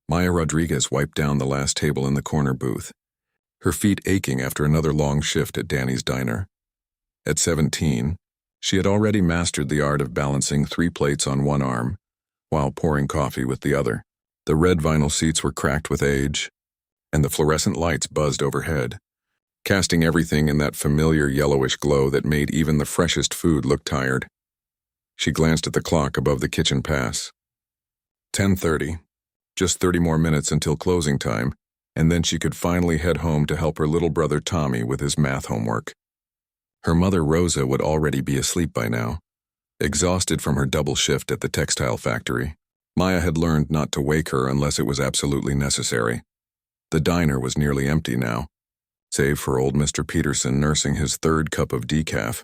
Maya Rodriguez wiped down the last table in the corner booth, her feet aching after another long shift at Danny's diner. At 17, she had already mastered the art of balancing 3 plates on one arm while pouring coffee with the other. The red vinyl seats were cracked with age, and the fluorescent lights buzzed overhead, casting everything in that familiar yellowish glow that made even the freshest food look tired. She glanced at the clock above the kitchen pass. 10:30. Just 30 more minutes until closing time, and then she could finally head home to help her little brother Tommy with his math homework. Her mother Rosa would already be asleep by now, exhausted from her double shift at the textile factory. Maya had learned not to wake her unless it was absolutely necessary. The diner was nearly empty now, save for old Mr. Peterson nursing his 3rd cup of decaf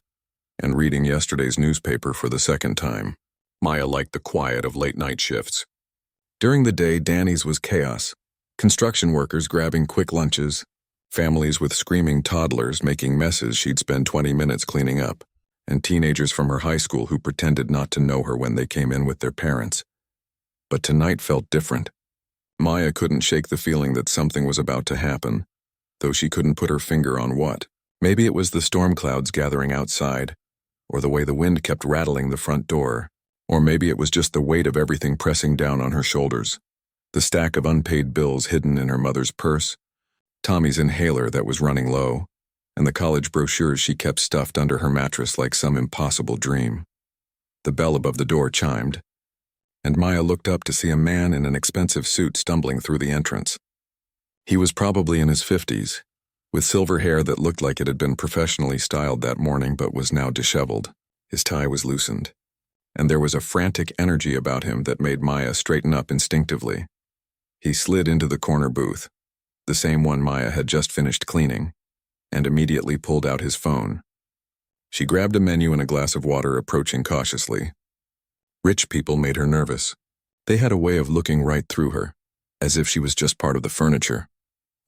and reading yesterday's newspaper for the 2nd time. Maya liked the quiet of late-night shifts. During the day, Danny's was chaos. Construction workers grabbing quick lunches, families with screaming toddlers making messes she'd spend 20 minutes cleaning up, and teenagers from her high school who pretended not to know her when they came in with their parents. But tonight felt different. Maya couldn't shake the feeling that something was about to happen, though she couldn't put her finger on what. Maybe it was the storm clouds gathering outside, or the way the wind kept rattling the front door, or maybe it was just the weight of everything pressing down on her shoulders. The stack of unpaid bills hidden in her mother's purse, Tommy's inhaler that was running low, and the college brochures she kept stuffed under her mattress like some impossible dream. The bell above the door chimed, and Maya looked up to see a man in an expensive suit stumbling through the entrance. He was probably in his 50s, with silver hair that looked like it had been professionally styled that morning but was now disheveled. His tie was loosened, and there was a frantic energy about him that made Maya straighten up instinctively. He slid into the corner booth, the same one Maya had just finished cleaning, and immediately pulled out his phone. She grabbed a menu and a glass of water, approaching cautiously. Rich people made her nervous. They had a way of looking right through her, as if she was just part of the furniture.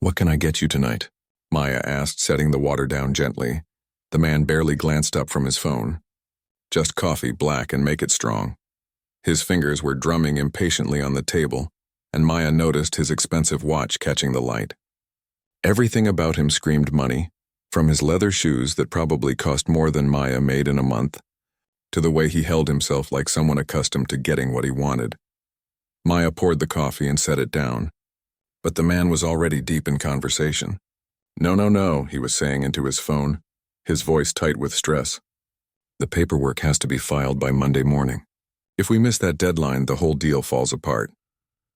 "What can I get you tonight?" Maya asked, setting the water down gently. The man barely glanced up from his phone. "Just coffee, black, and make it strong." His fingers were drumming impatiently on the table, and Maya noticed his expensive watch catching the light. Everything about him screamed money, from his leather shoes that probably cost more than Maya made in a month, to the way he held himself like someone accustomed to getting what he wanted. Maya poured the coffee and set it down, but the man was already deep in conversation. No, he was saying into his phone, his voice tight with stress. "The paperwork has to be filed by Monday morning. If we miss that deadline, the whole deal falls apart."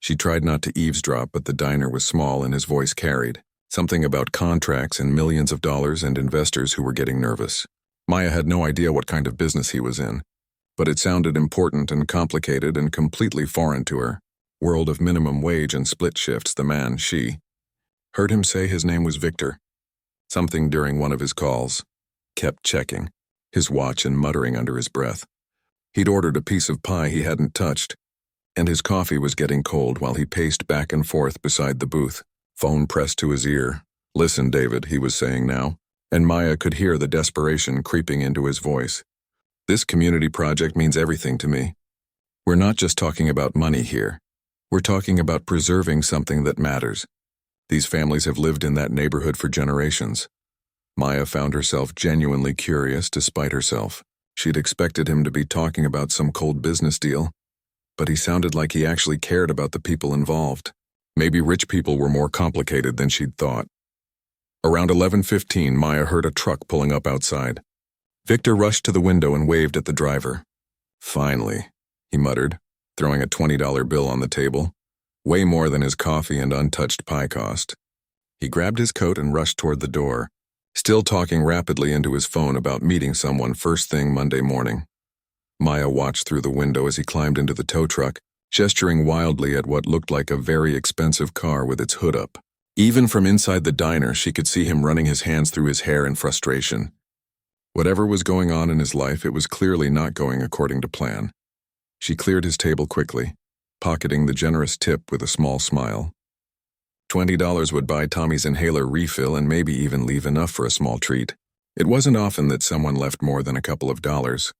She tried not to eavesdrop, but the diner was small and his voice carried something about contracts and millions of dollars and investors who were getting nervous. Maya had no idea what kind of business he was in, but it sounded important and complicated and completely foreign to her. World of minimum wage and split shifts. The man, she heard him say his name was Victor. Something during one of his calls. Kept checking his watch and muttering under his breath. He'd ordered a piece of pie he hadn't touched, and his coffee was getting cold while he paced back and forth beside the booth, phone pressed to his ear. "Listen, David," he was saying now, and Maya could hear the desperation creeping into his voice. "This community project means everything to me. We're not just talking about money here. We're talking about preserving something that matters. These families have lived in that neighborhood for generations." Maya found herself genuinely curious despite herself. She'd expected him to be talking about some cold business deal, but he sounded like he actually cared about the people involved. Maybe rich people were more complicated than she'd thought. Around 11:15, Maya heard a truck pulling up outside. Victor rushed to the window and waved at the driver. "Finally," he muttered, throwing a $20 bill on the table, way more than his coffee and untouched pie cost. He grabbed his coat and rushed toward the door, still talking rapidly into his phone about meeting someone first thing Monday morning. Maya watched through the window as he climbed into the tow truck, gesturing wildly at what looked like a very expensive car with its hood up. Even from inside the diner, she could see him running his hands through his hair in frustration. Whatever was going on in his life, it was clearly not going according to plan. She cleared his table quickly, pocketing the generous tip with a small smile. $20 would buy Tommy's inhaler refill and maybe even leave enough for a small treat. It wasn't often that someone left more than a couple of dollars,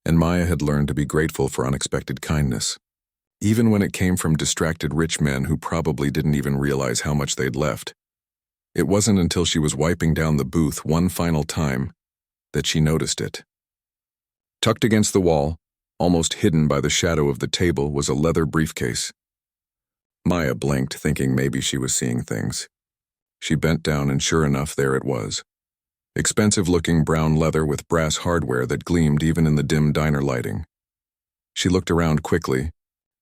and Maya had learned to be grateful for unexpected kindness. even when it came from distracted rich men who probably didn't even realize how much they'd left. It wasn't until she was wiping down the booth one final time that she noticed it. Tucked against the wall, almost hidden by the shadow of the table, was a leather briefcase. Maya blinked, thinking maybe she was seeing things. She bent down, and sure enough, there it was. Expensive-looking brown leather with brass hardware that gleamed even in the dim diner lighting. She looked around quickly,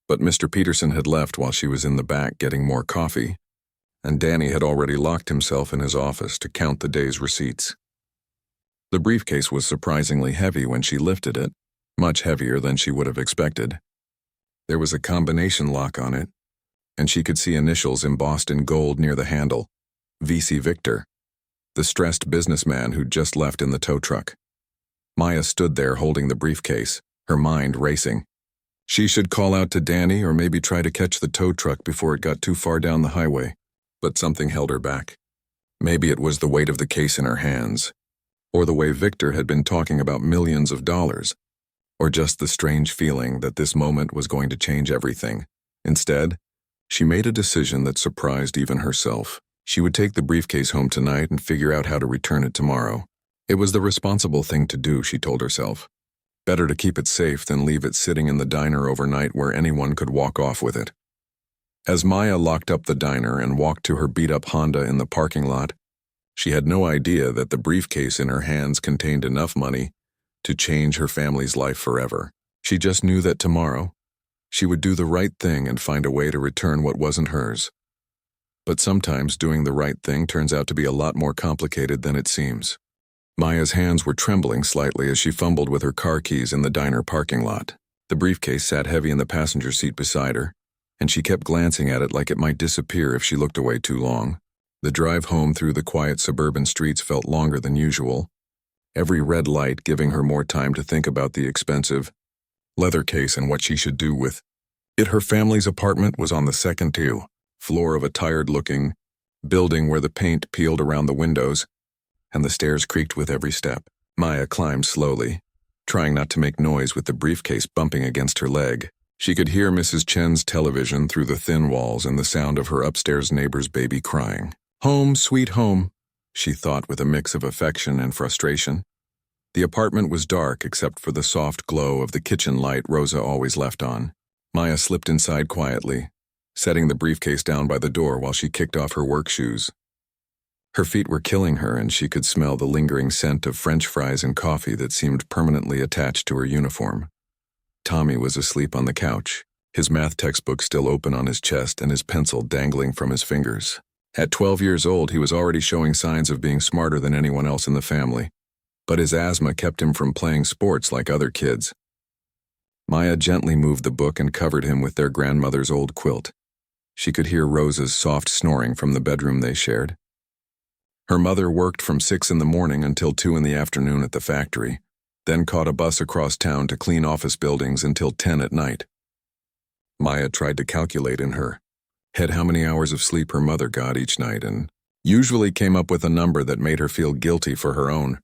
but Mr. Peterson had left while she was in the back getting more coffee, and Danny had already locked himself in his office to count the day's receipts. The briefcase was surprisingly heavy when she lifted it, much heavier than she would have expected. There was a combination lock on it, and she could see initials embossed in gold near the handle: VC Victor, the stressed businessman who'd just left in the tow truck. Maya stood there holding the briefcase, her mind racing. She should call out to Danny or maybe try to catch the tow truck before it got too far down the highway, but something held her back. Maybe it was the weight of the case in her hands, or the way Victor had been talking about millions of dollars, or just the strange feeling that this moment was going to change everything. Instead, she made a decision that surprised even herself. She would take the briefcase home tonight and figure out how to return it tomorrow. It was the responsible thing to do, she told herself. Better to keep it safe than leave it sitting in the diner overnight where anyone could walk off with it. As Maya locked up the diner and walked to her beat-up Honda in the parking lot, she had no idea that the briefcase in her hands contained enough money to change her family's life forever. She just knew that tomorrow, she would do the right thing and find a way to return what wasn't hers. But sometimes doing the right thing turns out to be a lot more complicated than it seems. Maya's hands were trembling slightly as she fumbled with her car keys in the diner parking lot. The briefcase sat heavy in the passenger seat beside her, and she kept glancing at it like it might disappear if she looked away too long. The drive home through the quiet suburban streets felt longer than usual, every red light giving her more time to think about the expensive leather case and what she should do with it. Her family's apartment was on the second floor of a tired-looking building where the paint peeled around the windows, and the stairs creaked with every step. Maya climbed slowly, trying not to make noise with the briefcase bumping against her leg. She could hear Mrs. Chen's television through the thin walls and the sound of her upstairs neighbor's baby crying. Home, sweet home, she thought with a mix of affection and frustration. The apartment was dark except for the soft glow of the kitchen light Rosa always left on. Maya slipped inside quietly, setting the briefcase down by the door while she kicked off her work shoes. Her feet were killing her, and she could smell the lingering scent of French fries and coffee that seemed permanently attached to her uniform. Tommy was asleep on the couch, his math textbook still open on his chest and his pencil dangling from his fingers. At 12 years old, he was already showing signs of being smarter than anyone else in the family, but his asthma kept him from playing sports like other kids. Maya gently moved the book and covered him with their grandmother's old quilt. She could hear Rosa's soft snoring from the bedroom they shared. Her mother worked from 6 in the morning until 2 in the afternoon at the factory, then caught a bus across town to clean office buildings until 10 at night. Maya tried to calculate in her head how many hours of sleep her mother got each night and usually came up with a number that made her feel guilty for her own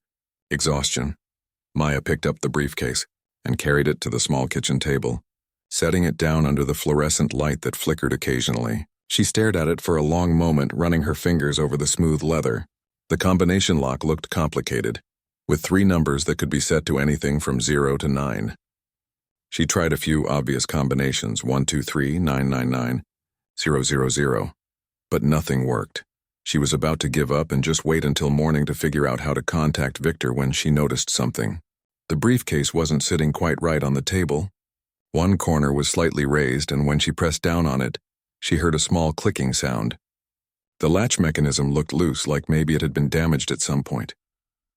exhaustion. Maya picked up the briefcase and carried it to the small kitchen table, setting it down under the fluorescent light that flickered occasionally. She stared at it for a long moment, running her fingers over the smooth leather. The combination lock looked complicated, with 3 numbers that could be set to anything from 0 to 9. She tried a few obvious combinations, 1, 2, 3, 9, 9, 9, 0, 0, 0, but nothing worked. She was about to give up and just wait until morning to figure out how to contact Victor when she noticed something. The briefcase wasn't sitting quite right on the table. One corner was slightly raised, and when she pressed down on it, she heard a small clicking sound. The latch mechanism looked loose, like maybe it had been damaged at some point.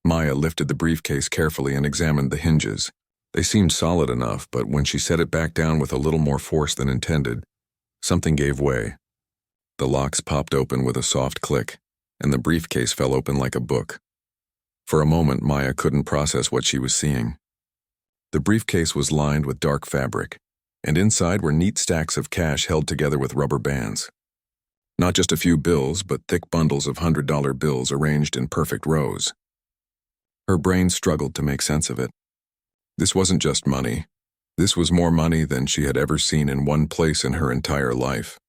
Maya lifted the briefcase carefully and examined the hinges. They seemed solid enough, but when she set it back down with a little more force than intended, something gave way. The locks popped open with a soft click, and the briefcase fell open like a book. For a moment, Maya couldn't process what she was seeing. The briefcase was lined with dark fabric, and inside were neat stacks of cash held together with rubber bands. Not just a few bills, but thick bundles of $100 bills arranged in perfect rows. Her brain struggled to make sense of it. This wasn't just money. This was more money than she had ever seen in one place in her entire life.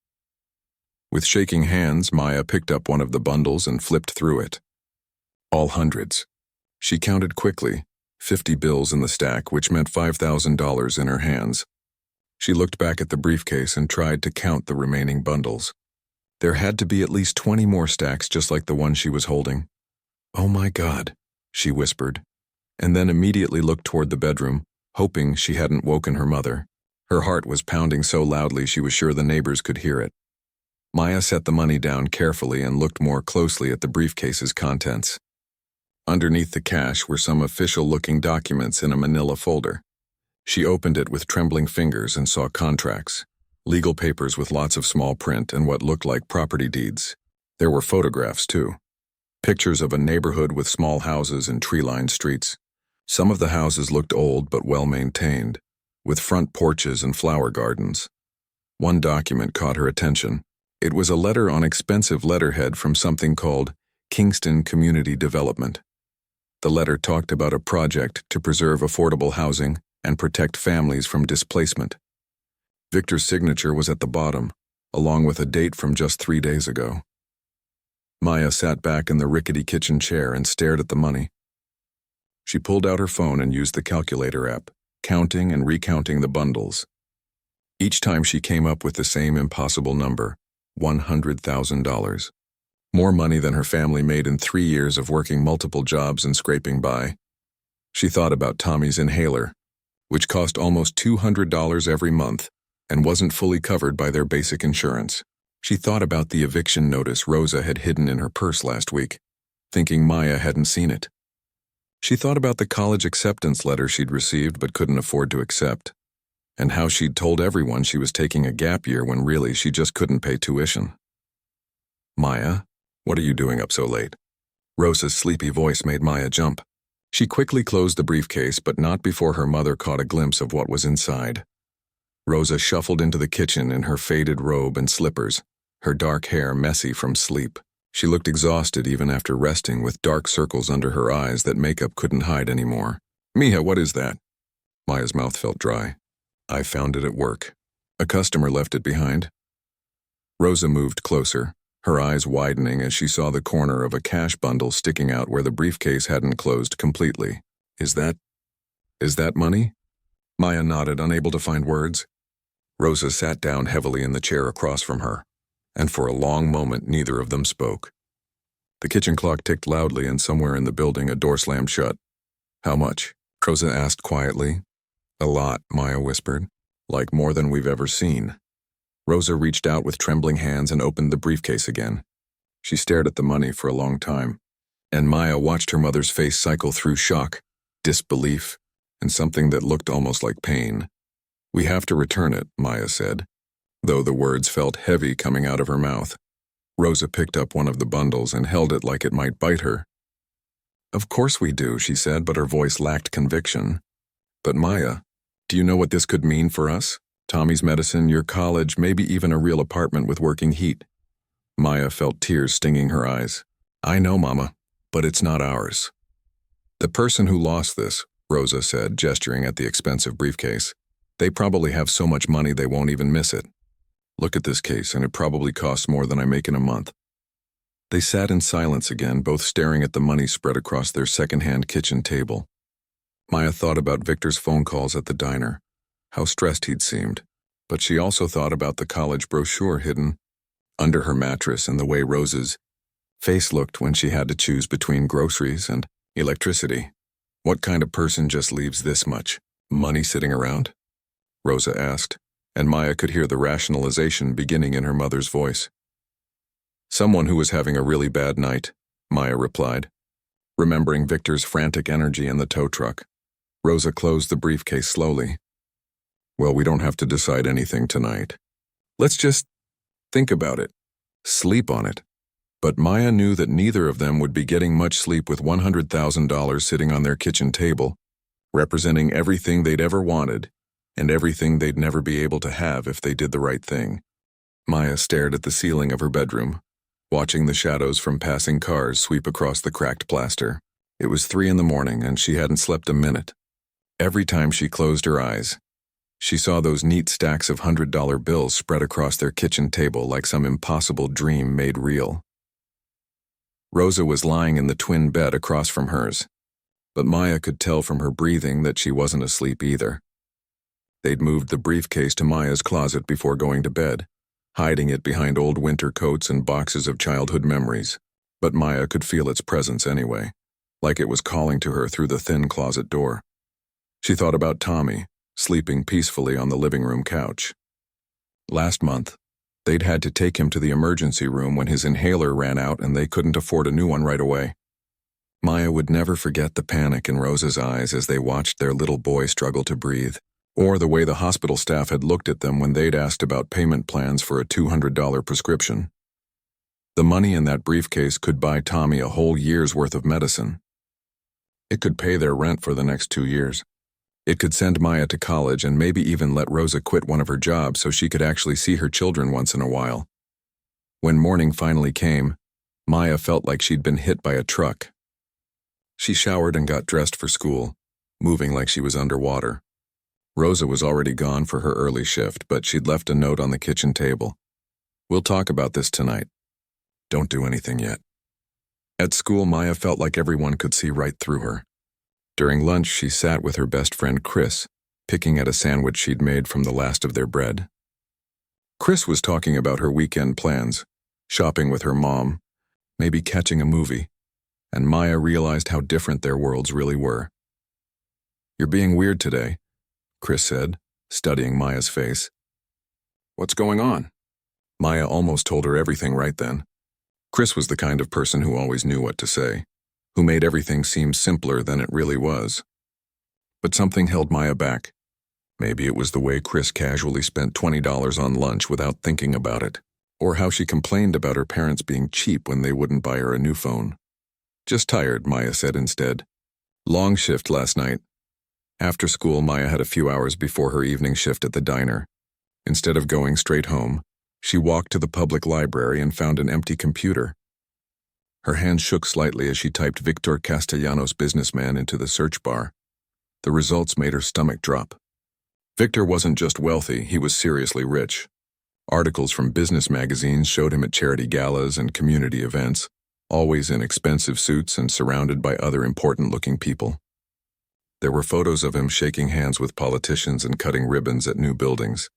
With shaking hands, Maya picked up one of the bundles and flipped through it. All hundreds. She counted quickly, 50 bills in the stack, which meant $5,000 in her hands. She looked back at the briefcase and tried to count the remaining bundles. There had to be at least 20 more stacks just like the one she was holding. "Oh my God," she whispered, and then immediately looked toward the bedroom, hoping she hadn't woken her mother. Her heart was pounding so loudly she was sure the neighbors could hear it. Maya set the money down carefully and looked more closely at the briefcase's contents. Underneath the cash were some official-looking documents in a manila folder. She opened it with trembling fingers and saw contracts, legal papers with lots of small print and what looked like property deeds. There were photographs, too. Pictures of a neighborhood with small houses and tree-lined streets. Some of the houses looked old but well-maintained, with front porches and flower gardens. One document caught her attention. It was a letter on expensive letterhead from something called Kingston Community Development. The letter talked about a project to preserve affordable housing and protect families from displacement. Victor's signature was at the bottom, along with a date from just 3 days ago. Maya sat back in the rickety kitchen chair and stared at the money. She pulled out her phone and used the calculator app, counting and recounting the bundles. Each time she came up with the same impossible number, $100,000. More money than her family made in 3 years of working multiple jobs and scraping by. She thought about Tommy's inhaler, which cost almost $200 every month and wasn't fully covered by their basic insurance. She thought about the eviction notice Rosa had hidden in her purse last week, thinking Maya hadn't seen it. She thought about the college acceptance letter she'd received but couldn't afford to accept, and how she'd told everyone she was taking a gap year when really she just couldn't pay tuition. "Maya, what are you doing up so late?" Rosa's sleepy voice made Maya jump. She quickly closed the briefcase, but not before her mother caught a glimpse of what was inside. Rosa shuffled into the kitchen in her faded robe and slippers, her dark hair messy from sleep. She looked exhausted even after resting, with dark circles under her eyes that makeup couldn't hide anymore. "Mija, what is that?" Maya's mouth felt dry. "I found it at work. A customer left it behind." Rosa moved closer, her eyes widening as she saw the corner of a cash bundle sticking out where the briefcase hadn't closed completely. Is that money?" Maya nodded, unable to find words. Rosa sat down heavily in the chair across from her, and for a long moment neither of them spoke. The kitchen clock ticked loudly, and somewhere in the building a door slammed shut. "How much?" Rosa asked quietly. "A lot," Maya whispered. "Like more than we've ever seen." Rosa reached out with trembling hands and opened the briefcase again. She stared at the money for a long time, and Maya watched her mother's face cycle through shock, disbelief, and something that looked almost like pain. "We have to return it," Maya said, though the words felt heavy coming out of her mouth. Rosa picked up one of the bundles and held it like it might bite her. "Of course we do," she said, but her voice lacked conviction. "But Maya, do you know what this could mean for us? Tommy's medicine, your college, maybe even a real apartment with working heat." Maya felt tears stinging her eyes. "I know, Mama, but it's not ours." "The person who lost this," Rosa said, gesturing at the expensive briefcase, "they probably have so much money they won't even miss it. Look at this case, and it probably costs more than I make in a month." They sat in silence again, both staring at the money spread across their second-hand kitchen table. Maya thought about Victor's phone calls at the diner, how stressed he'd seemed, but she also thought about the college brochure hidden under her mattress and the way Rosa's face looked when she had to choose between groceries and electricity. What kind of person just leaves this much money sitting around? Rosa asked, and Maya could hear the rationalization beginning in her mother's voice. "Someone who was having a really bad night," Maya replied, remembering Victor's frantic energy in the tow truck. Rosa closed the briefcase slowly. "Well, we don't have to decide anything tonight. Let's just think about it, sleep on it." But Maya knew that neither of them would be getting much sleep with $100,000 sitting on their kitchen table, representing everything they'd ever wanted and everything they'd never be able to have if they did the right thing. Maya stared at the ceiling of her bedroom, watching the shadows from passing cars sweep across the cracked plaster. It was 3 a.m, and she hadn't slept a minute. Every time she closed her eyes, She saw those neat stacks of $100 bills spread across their kitchen table like some impossible dream made real. Rosa was lying in the twin bed across from hers, but Maya could tell from her breathing that she wasn't asleep either. They'd moved the briefcase to Maya's closet before going to bed, hiding it behind old winter coats and boxes of childhood memories, but Maya could feel its presence anyway, like it was calling to her through the thin closet door. She thought about Tommy, sleeping peacefully on the living room couch. Last month, they'd had to take him to the emergency room when his inhaler ran out and they couldn't afford a new one right away. Maya would never forget the panic in Rosa's eyes as they watched their little boy struggle to breathe, or the way the hospital staff had looked at them when they'd asked about payment plans for a $200 prescription. The money in that briefcase could buy Tommy a whole year's worth of medicine. It could pay their rent for the next 2 years. It could send Maya to college and maybe even let Rosa quit one of her jobs so she could actually see her children once in a while. When morning finally came, Maya felt like she'd been hit by a truck. She showered and got dressed for school, moving like she was underwater. Rosa was already gone for her early shift, but she'd left a note on the kitchen table. "We'll talk about this tonight. Don't do anything yet." At school, Maya felt like everyone could see right through her. During lunch, she sat with her best friend Chris, picking at a sandwich she'd made from the last of their bread. Chris was talking about her weekend plans, shopping with her mom, maybe catching a movie, and Maya realized how different their worlds really were. "You're being weird today," Chris said, studying Maya's face. "What's going on?" Maya almost told her everything right then. Chris was the kind of person who always knew what to say, who made everything seem simpler than it really was. But something held Maya back. Maybe it was the way Chris casually spent $20 on lunch without thinking about it, or how she complained about her parents being cheap when they wouldn't buy her a new phone. "Just tired," Maya said instead. "Long shift last night." After school, Maya had a few hours before her evening shift at the diner. Instead of going straight home, she walked to the public library and found an empty computer. Her hand shook slightly as she typed Victor Castellanos businessman into the search bar. The results made her stomach drop. Victor wasn't just wealthy, he was seriously rich. Articles from business magazines showed him at charity galas and community events, always in expensive suits and surrounded by other important-looking people. There were photos of him shaking hands with politicians and cutting ribbons at new buildings.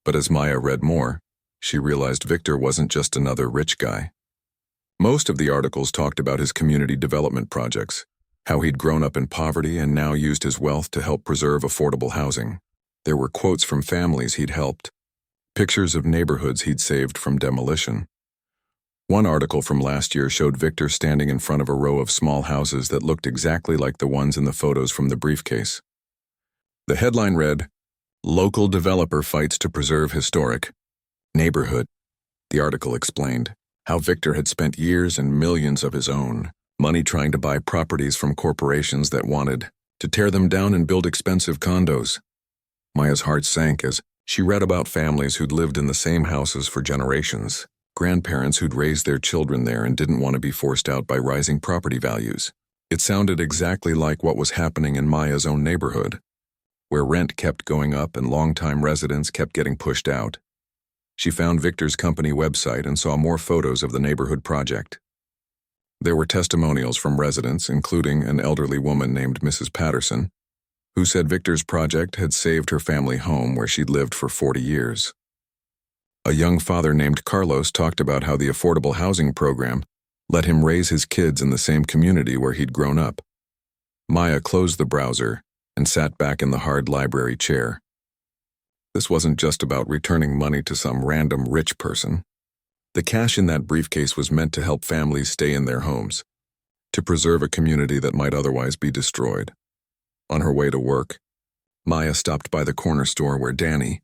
But as Maya read more, she realized Victor wasn't just another rich guy. Most of the articles talked about his community development projects, how he'd grown up in poverty and now used his wealth to help preserve affordable housing. There were quotes from families he'd helped, pictures of neighborhoods he'd saved from demolition. One article from last year showed Victor standing in front of a row of small houses that looked exactly like the ones in the photos from the briefcase. The headline read, "Local developer fights to preserve historic neighborhood." The article explained how Victor had spent years and millions of his own money trying to buy properties from corporations that wanted to tear them down and build expensive condos. Maya's heart sank as she read about families who'd lived in the same houses for generations, grandparents who'd raised their children there and didn't want to be forced out by rising property values. It sounded exactly like what was happening in Maya's own neighborhood, where rent kept going up and longtime residents kept getting pushed out. She found Victor's company website and saw more photos of the neighborhood project. There were testimonials from residents, including an elderly woman named Mrs. Patterson, who said Victor's project had saved her family home where she'd lived for 40 years. A young father named Carlos talked about how the affordable housing program let him raise his kids in the same community where he'd grown up. Maya closed the browser and sat back in the hard library chair. This wasn't just about returning money to some random rich person. The cash in that briefcase was meant to help families stay in their homes, to preserve a community that might otherwise be destroyed. On her way to work, Maya stopped by the corner store where Danny,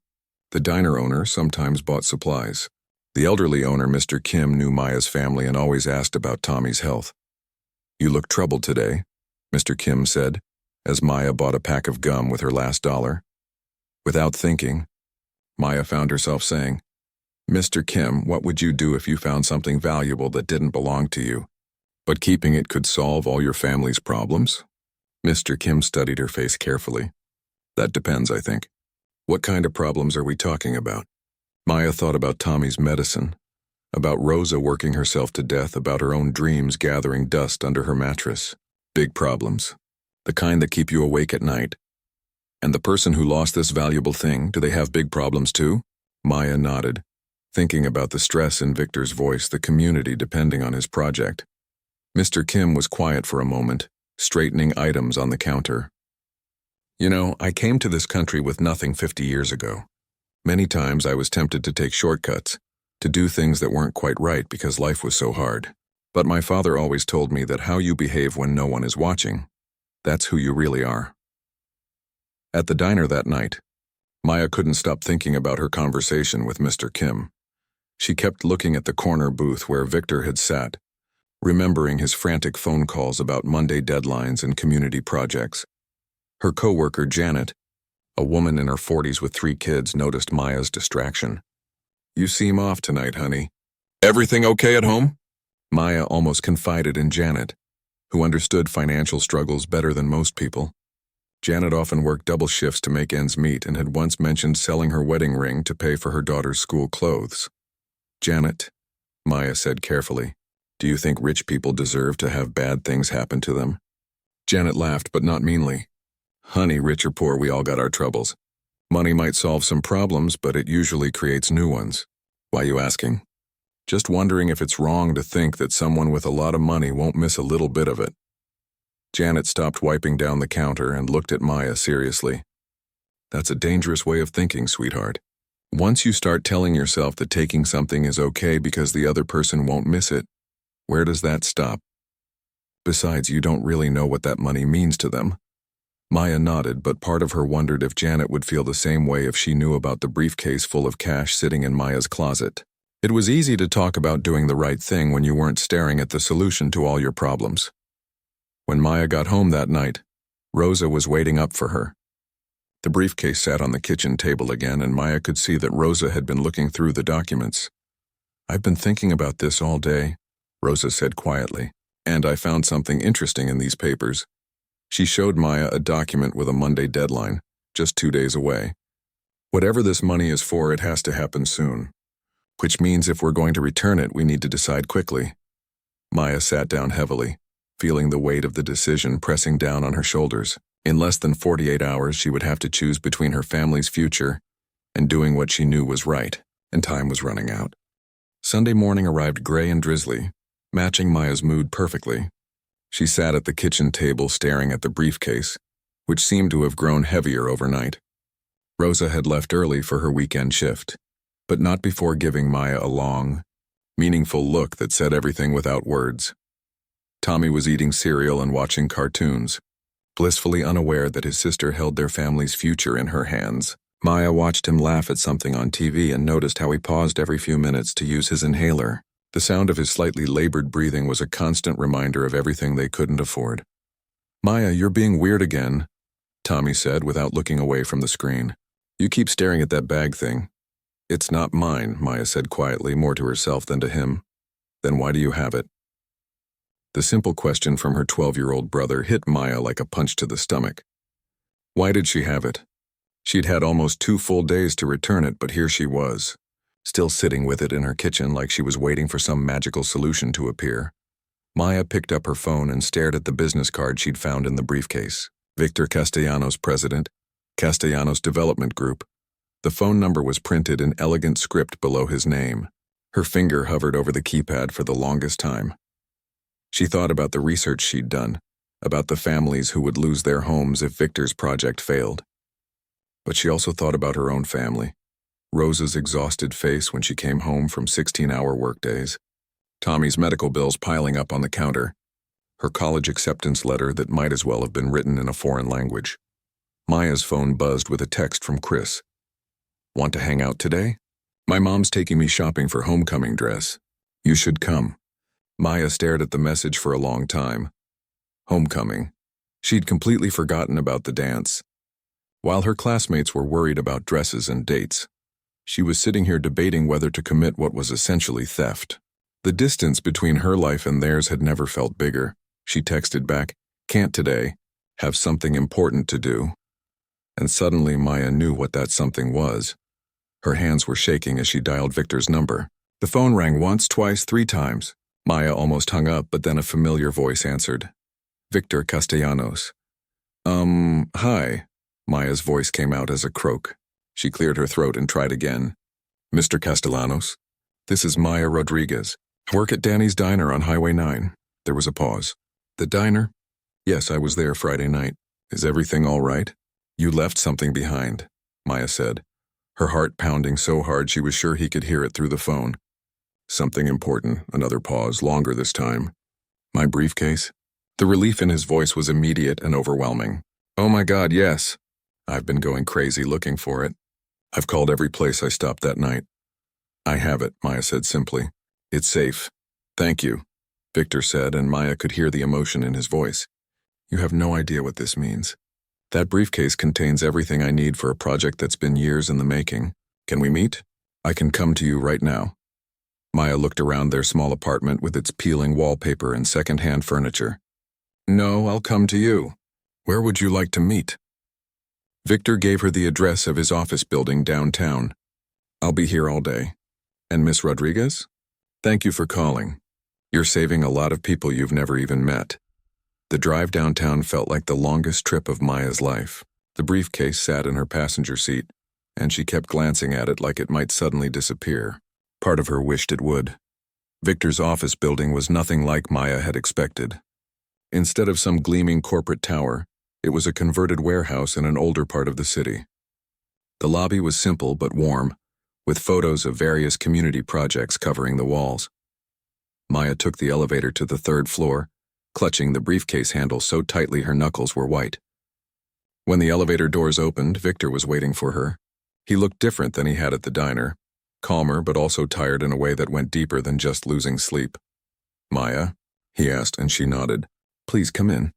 the diner owner, sometimes bought supplies. The elderly owner, Mr. Kim, knew Maya's family and always asked about Tommy's health. "You look troubled today," Mr. Kim said, as Maya bought a pack of gum with her last dollar. Without thinking, Maya found herself saying, "Mr. Kim, what would you do if you found something valuable that didn't belong to you, but keeping it could solve all your family's problems?" Mr. Kim studied her face carefully. "That depends, I think. What kind of problems are we talking about? Maya thought about Tommy's medicine, about Rosa working herself to death, about her own dreams gathering dust under her mattress. Big problems. The kind that keep you awake at night. And the person who lost this valuable thing, do they have big problems too? Maya nodded, thinking about the stress in Victor's voice, the community depending on his project. Mr. Kim was quiet for a moment, straightening items on the counter. You know, I came to this country with nothing 50 years ago. Many times I was tempted to take shortcuts, to do things that weren't quite right because life was so hard. But my father always told me that how you behave when no one is watching, that's who you really are. At the diner that night, Maya couldn't stop thinking about her conversation with Mr. Kim. She kept looking at the corner booth where Victor had sat, remembering his frantic phone calls about Monday deadlines and community projects. Her coworker, Janet, a woman in her 40s with 3 kids, noticed Maya's distraction. You seem off tonight, honey. Everything okay at home? Maya almost confided in Janet, who understood financial struggles better than most people. Janet often worked double shifts to make ends meet and had once mentioned selling her wedding ring to pay for her daughter's school clothes. Janet, Maya said carefully, do you think rich people deserve to have bad things happen to them? Janet laughed, but not meanly. Honey, rich or poor, we all got our troubles. Money might solve some problems, but it usually creates new ones. Why you asking? Just wondering if it's wrong to think that someone with a lot of money won't miss a little bit of it. Janet stopped wiping down the counter and looked at Maya seriously. That's a dangerous way of thinking, sweetheart. Once you start telling yourself that taking something is okay because the other person won't miss it, where does that stop? Besides, you don't really know what that money means to them. Maya nodded, but part of her wondered if Janet would feel the same way if she knew about the briefcase full of cash sitting in Maya's closet. It was easy to talk about doing the right thing when you weren't staring at the solution to all your problems. When Maya got home that night, Rosa was waiting up for her. The briefcase sat on the kitchen table again, and Maya could see that Rosa had been looking through the documents. I've been thinking about this all day, Rosa said quietly, and I found something interesting in these papers. She showed Maya a document with a Monday deadline, just 2 days away. Whatever this money is for, it has to happen soon. Which means if we're going to return it, we need to decide quickly. Maya sat down heavily, feeling the weight of the decision pressing down on her shoulders. In less than 48 hours, she would have to choose between her family's future and doing what she knew was right, and time was running out. Sunday morning arrived gray and drizzly, matching Maya's mood perfectly. She sat at the kitchen table staring at the briefcase, which seemed to have grown heavier overnight. Rosa had left early for her weekend shift, but not before giving Maya a long, meaningful look that said everything without words. Tommy was eating cereal and watching cartoons, blissfully unaware that his sister held their family's future in her hands. Maya watched him laugh at something on TV and noticed how he paused every few minutes to use his inhaler. The sound of his slightly labored breathing was a constant reminder of everything they couldn't afford. Maya, you're being weird again, Tommy said without looking away from the screen. You keep staring at that bag thing. It's not mine, Maya said quietly, more to herself than to him. Then why do you have it? The simple question from her 12-year-old brother hit Maya like a punch to the stomach. Why did she have it? She'd had almost 2 full days to return it, but here she was, still sitting with it in her kitchen like she was waiting for some magical solution to appear. Maya picked up her phone and stared at the business card she'd found in the briefcase. Victor Castellanos, president, Castellanos Development Group. The phone number was printed in elegant script below his name. Her finger hovered over the keypad for the longest time. She thought about the research she'd done, about the families who would lose their homes if Victor's project failed. But she also thought about her own family. Rosa's exhausted face when she came home from 16-hour workdays. Tommy's medical bills piling up on the counter. Her college acceptance letter that might as well have been written in a foreign language. Maya's phone buzzed with a text from Chris. Want to hang out today? My mom's taking me shopping for homecoming dress. You should come. Maya stared at the message for a long time. Homecoming. She'd completely forgotten about the dance. While her classmates were worried about dresses and dates, she was sitting here debating whether to commit what was essentially theft. The distance between her life and theirs had never felt bigger. She texted back, "Can't today. Have something important to do." and suddenly Maya knew what that something was. Her hands were shaking as she dialed Victor's number. The phone rang once, twice, 3 times. Maya almost hung up, but then a familiar voice answered. Victor Castellanos. Hi. Maya's voice came out as a croak. She cleared her throat and tried again. Mr. Castellanos? This is Maya Rodriguez. I work at Danny's Diner on Highway 9. There was a pause. The diner? Yes, I was there Friday night. Is everything all right? You left something behind, Maya said, her heart pounding so hard she was sure he could hear it through the phone. Something important. Another pause, longer this time. My briefcase? The relief in his voice was immediate and overwhelming. Oh my God, yes. I've been going crazy looking for it. I've called every place I stopped that night. I have it, Maya said simply. It's safe. Thank you, Victor said, and Maya could hear the emotion in his voice. You have no idea what this means. That briefcase contains everything I need for a project that's been years in the making. Can we meet? I can come to you right now. Maya looked around their small apartment with its peeling wallpaper and second-hand furniture. No, I'll come to you. Where would you like to meet? Victor gave her the address of his office building downtown. I'll be here all day. And Miss Rodriguez? Thank you for calling. You're saving a lot of people you've never even met. The drive downtown felt like the longest trip of Maya's life. The briefcase sat in her passenger seat, and she kept glancing at it like it might suddenly disappear. Part of her wished it would. Victor's office building was nothing like Maya had expected. Instead of some gleaming corporate tower, it was a converted warehouse in an older part of the city. The lobby was simple but warm, with photos of various community projects covering the walls. Maya took the elevator to the 3rd floor, clutching the briefcase handle so tightly her knuckles were white. When the elevator doors opened, Victor was waiting for her. He looked different than he had at the diner, calmer but also tired in a way that went deeper than just losing sleep. Maya? He asked, and she nodded. Please come in.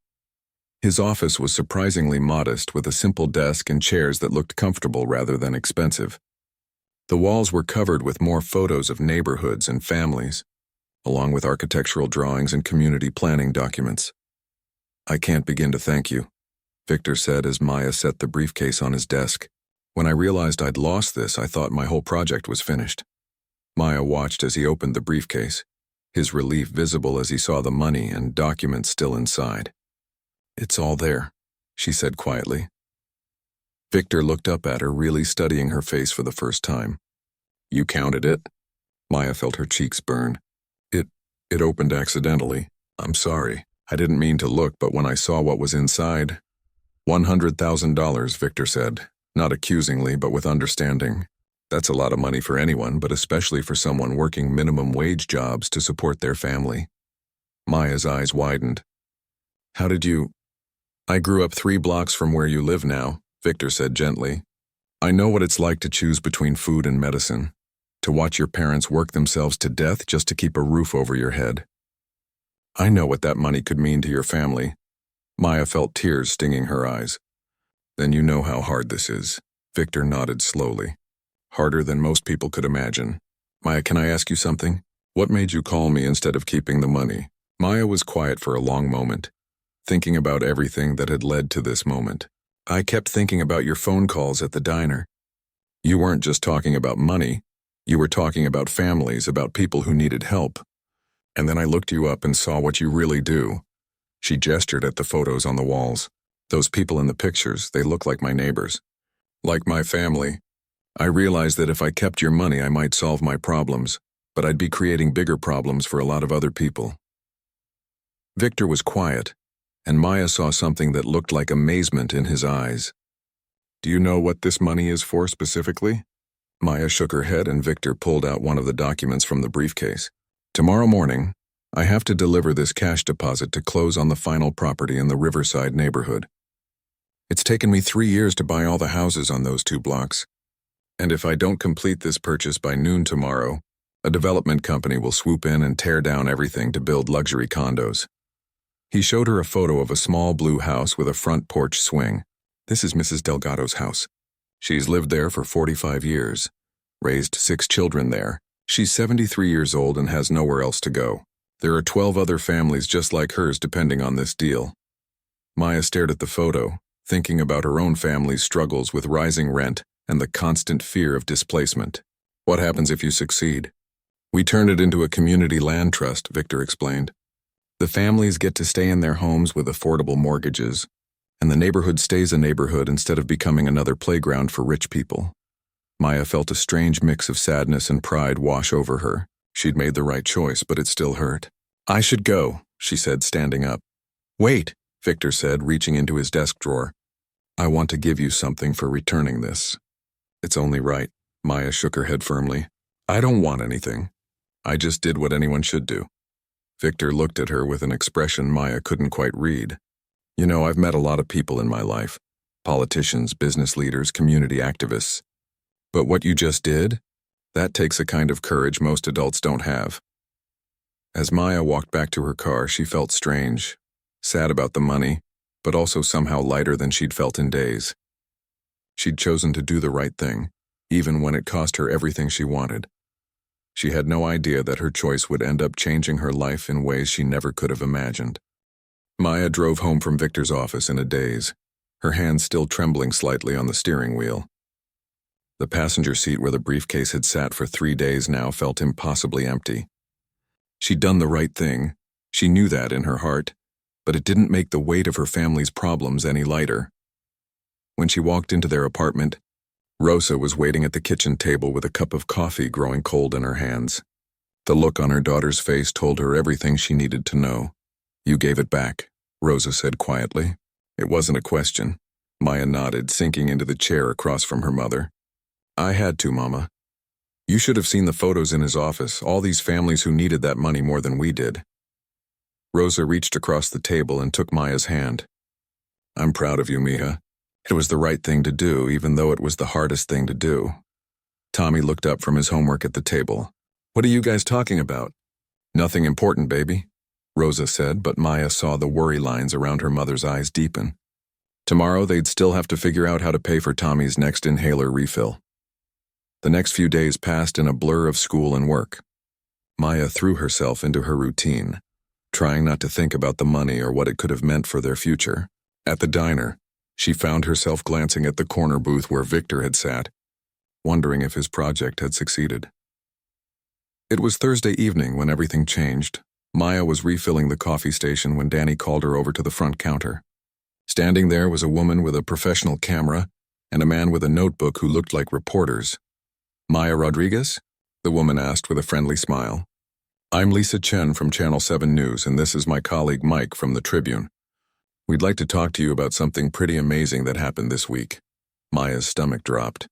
His office was surprisingly modest, with a simple desk and chairs that looked comfortable rather than expensive. The walls were covered with more photos of neighborhoods and families, along with architectural drawings and community planning documents. I can't begin to thank you, Victor said as Maya set the briefcase on his desk. When I realized I'd lost this, I thought my whole project was finished. Maya watched as he opened the briefcase, his relief visible as he saw the money and documents still inside. It's all there, she said quietly. Victor looked up at her, really studying her face for the first time. You counted it? Maya felt her cheeks burn. It opened accidentally. I'm sorry. I didn't mean to look, but when I saw what was inside... $100,000, Victor said, not accusingly, but with understanding. That's a lot of money for anyone, but especially for someone working minimum wage jobs to support their family. Maya's eyes widened. How did you... I grew up 3 blocks from where you live now, Victor said gently. I know what it's like to choose between food and medicine, to watch your parents work themselves to death just to keep a roof over your head. I know what that money could mean to your family. Maya felt tears stinging her eyes. Then you know how hard this is. Victor nodded slowly. Harder than most people could imagine. Maya, can I ask you something? What made you call me instead of keeping the money? Maya was quiet for a long moment, thinking about everything that had led to this moment. I kept thinking about your phone calls at the diner. You weren't just talking about money. You were talking about families, about people who needed help. And then I looked you up and saw what you really do. She gestured at the photos on the walls. Those people in the pictures, they look like my neighbors. Like my family. I realized that if I kept your money, I might solve my problems, but I'd be creating bigger problems for a lot of other people. Victor was quiet, and Maya saw something that looked like amazement in his eyes. Do you know what this money is for specifically? Maya shook her head and Victor pulled out one of the documents from the briefcase. Tomorrow morning, I have to deliver this cash deposit to close on the final property in the Riverside neighborhood. It's taken me 3 years to buy all the houses on those 2 blocks. And if I don't complete this purchase by noon tomorrow, a development company will swoop in and tear down everything to build luxury condos. He showed her a photo of a small blue house with a front porch swing. This is Mrs. Delgado's house. She's lived there for 45 years, raised 6 children there. She's 73 years old and has nowhere else to go. There are 12 other families just like hers depending on this deal. Maya stared at the photo, thinking about her own family's struggles with rising rent and the constant fear of displacement. What happens if you succeed? We turn it into a community land trust, Victor explained. The families get to stay in their homes with affordable mortgages, and the neighborhood stays a neighborhood instead of becoming another playground for rich people. Maya felt a strange mix of sadness and pride wash over her. She'd made the right choice, but it still hurt. I should go, she said, standing up. Wait, Victor said, reaching into his desk drawer. I want to give you something for returning this. It's only right. Maya shook her head firmly. I don't want anything. I just did what anyone should do. Victor looked at her with an expression Maya couldn't quite read. You know, I've met a lot of people in my life. Politicians, business leaders, community activists. But what you just did? That takes a kind of courage most adults don't have. As Maya walked back to her car, she felt strange, sad about the money, but also somehow lighter than she'd felt in days. She'd chosen to do the right thing, even when it cost her everything she wanted. She had no idea that her choice would end up changing her life in ways she never could have imagined. Maya drove home from Victor's office in a daze, her hands still trembling slightly on the steering wheel. The passenger seat where the briefcase had sat for 3 days now felt impossibly empty. She'd done the right thing, she knew that in her heart, but it didn't make the weight of her family's problems any lighter. When she walked into their apartment, Rosa was waiting at the kitchen table with a cup of coffee growing cold in her hands. The look on her daughter's face told her everything she needed to know. You gave it back, Rosa said quietly. It wasn't a question. Maya nodded, sinking into the chair across from her mother. I had to, Mama. You should have seen the photos in his office, all these families who needed that money more than we did. Rosa reached across the table and took Maya's hand. I'm proud of you, Mija. It was the right thing to do, even though it was the hardest thing to do. Tommy looked up from his homework at the table. What are you guys talking about? Nothing important, baby, Rosa said, but Maya saw the worry lines around her mother's eyes deepen. Tomorrow they'd still have to figure out how to pay for Tommy's next inhaler refill. The next few days passed in a blur of school and work. Maya threw herself into her routine, trying not to think about the money or what it could have meant for their future. At the diner, she found herself glancing at the corner booth where Victor had sat, wondering if his project had succeeded. It was Thursday evening when everything changed. Maya was refilling the coffee station when Danny called her over to the front counter. Standing there was a woman with a professional camera and a man with a notebook who looked like reporters. Maya Rodriguez? The woman asked with a friendly smile. I'm Lisa Chen from Channel 7 News, and this is my colleague Mike from the Tribune. We'd like to talk to you about something pretty amazing that happened this week. Maya's stomach dropped.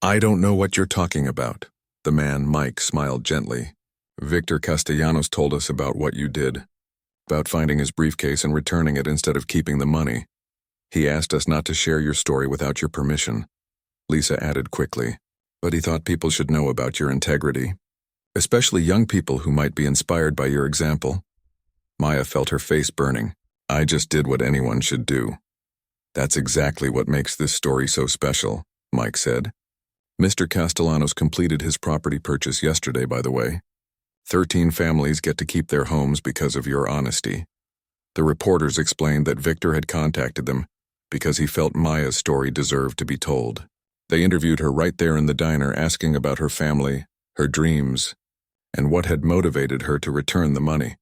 I don't know what you're talking about. The man, Mike, smiled gently. Victor Castellanos told us about what you did, about finding his briefcase and returning it instead of keeping the money. He asked us not to share your story without your permission. Lisa added quickly, but he thought people should know about your integrity, especially young people who might be inspired by your example. Maya felt her face burning. I just did what anyone should do. That's exactly what makes this story so special, Mike said. Mr. Castellanos completed his property purchase yesterday, by the way. 13 families get to keep their homes because of your honesty. The reporters explained that Victor had contacted them because he felt Maya's story deserved to be told. They interviewed her right there in the diner, asking about her family, her dreams, and what had motivated her to return the money.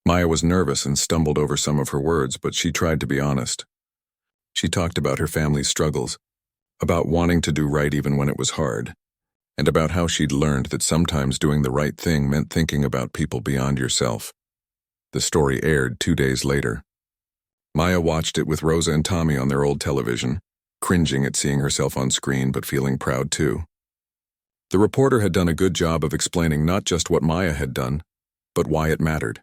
Maya was nervous and stumbled over some of her words, but she tried to be honest. She talked about her family's struggles, about wanting to do right even when it was hard, and about how she'd learned that sometimes doing the right thing meant thinking about people beyond yourself. The story aired 2 days later. Maya watched it with Rosa and Tommy on their old television, cringing at seeing herself on screen but feeling proud too. The reporter had done a good job of explaining not just what Maya had done, but why it mattered.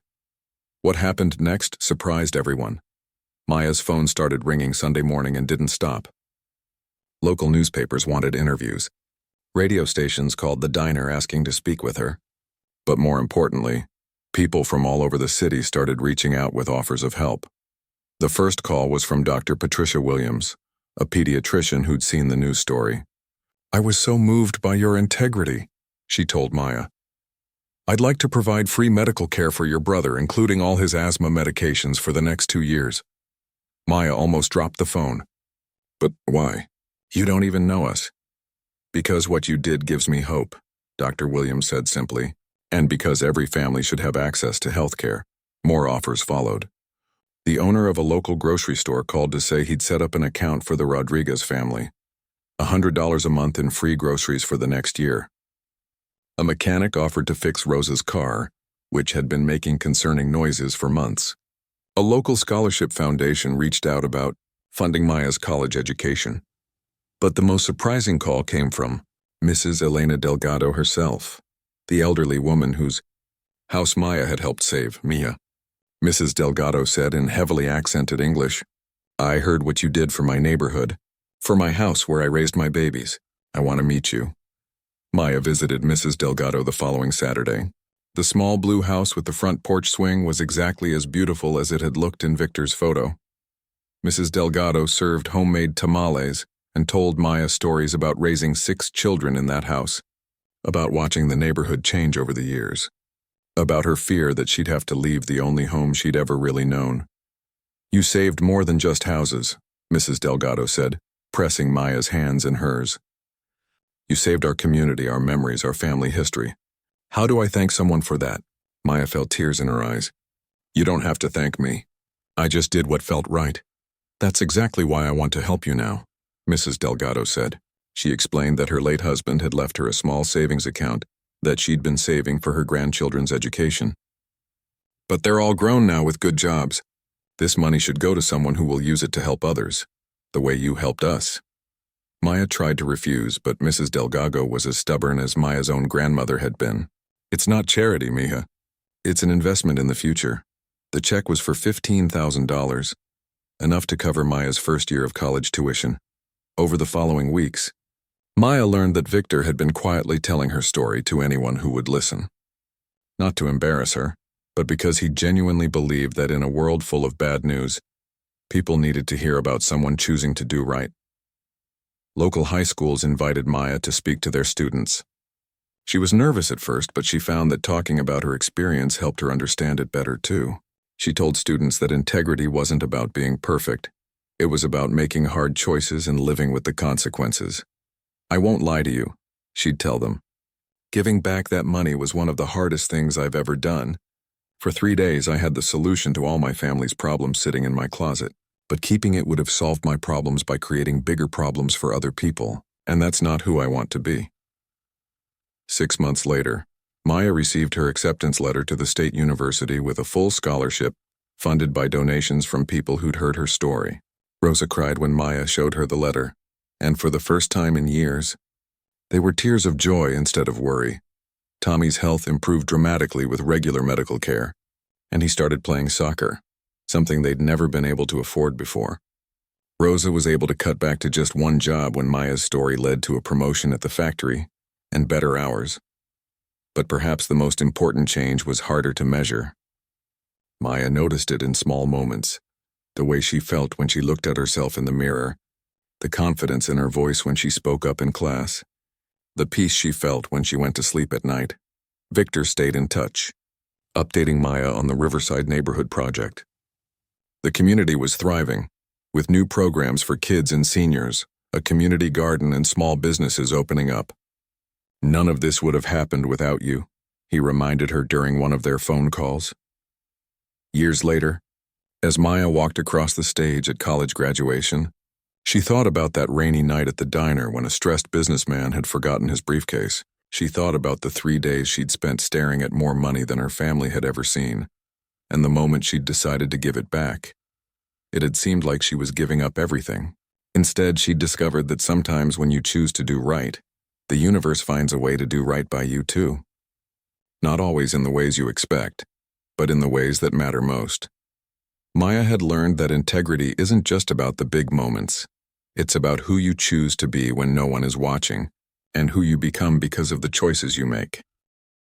What happened next surprised everyone. Maya's phone started ringing Sunday morning and didn't stop. Local newspapers wanted interviews. Radio stations called the diner asking to speak with her. But more importantly, people from all over the city started reaching out with offers of help. The first call was from Dr. Patricia Williams, a pediatrician who'd seen the news story. I was so moved by your integrity, she told Maya. I'd like to provide free medical care for your brother, including all his asthma medications for the next 2 years. Maya almost dropped the phone. But why? You don't even know us. Because what you did gives me hope, Dr. Williams said simply, and because every family should have access to health care. More offers followed. The owner of a local grocery store called to say he'd set up an account for the Rodriguez family. $100 a month in free groceries for the next year. A mechanic offered to fix Rosa's car, which had been making concerning noises for months. A local scholarship foundation reached out about funding Maya's college education. But the most surprising call came from Mrs. Elena Delgado herself, the elderly woman whose house Maya had helped save, Mia. Mrs. Delgado said in heavily accented English, "I heard what you did for my neighborhood, for my house where I raised my babies. I want to meet you." Maya visited Mrs. Delgado the following Saturday. The small blue house with the front porch swing was exactly as beautiful as it had looked in Victor's photo. Mrs. Delgado served homemade tamales and told Maya stories about raising 6 children in that house, about watching the neighborhood change over the years, about her fear that she'd have to leave the only home she'd ever really known. "You saved more than just houses," Mrs. Delgado said, pressing Maya's hands in hers. "You saved our community, our memories, our family history. How do I thank someone for that?" Maya felt tears in her eyes. "You don't have to thank me. I just did what felt right." "That's exactly why I want to help you now," Mrs. Delgado said. She explained that her late husband had left her a small savings account that she'd been saving for her grandchildren's education. "But they're all grown now with good jobs. This money should go to someone who will use it to help others, the way you helped us." Maya tried to refuse, but Mrs. Delgado was as stubborn as Maya's own grandmother had been. "It's not charity, Mija. It's an investment in the future." The check was for $15,000, enough to cover Maya's first year of college tuition. Over the following weeks, Maya learned that Victor had been quietly telling her story to anyone who would listen. Not to embarrass her, but because he genuinely believed that in a world full of bad news, people needed to hear about someone choosing to do right. Local high schools invited Maya to speak to their students. She was nervous at first, but she found that talking about her experience helped her understand it better too. She told students that integrity wasn't about being perfect. It was about making hard choices and living with the consequences. "I won't lie to you," she'd tell them. "Giving back that money was one of the hardest things I've ever done. For 3 days I had the solution to all my family's problems sitting in my closet, but keeping it would have solved my problems by creating bigger problems for other people, and that's not who I want to be." 6 months later, Maya received her acceptance letter to the state university with a full scholarship, funded by donations from people who'd heard her story. Rosa cried when Maya showed her the letter, and for the first time in years, they were tears of joy instead of worry. Tommy's health improved dramatically with regular medical care, and he started playing soccer, something they'd never been able to afford before. Rosa was able to cut back to just one job when Maya's story led to a promotion at the factory and better hours. But perhaps the most important change was harder to measure. Maya noticed it in small moments, the way she felt when she looked at herself in the mirror, the confidence in her voice when she spoke up in class, the peace she felt when she went to sleep at night. Victor stayed in touch, updating Maya on the Riverside Neighborhood Project. The community was thriving, with new programs for kids and seniors, a community garden and small businesses opening up. "None of this would have happened without you," he reminded her during one of their phone calls. Years later, as Maya walked across the stage at college graduation, she thought about that rainy night at the diner when a stressed businessman had forgotten his briefcase. She thought about the 3 days she'd spent staring at more money than her family had ever seen, and the moment she'd decided to give it back. It had seemed like she was giving up everything. Instead, she'd discovered that sometimes when you choose to do right, the universe finds a way to do right by you too. Not always in the ways you expect, but in the ways that matter most. Maya had learned that integrity isn't just about the big moments. It's about who you choose to be when no one is watching, and who you become because of the choices you make.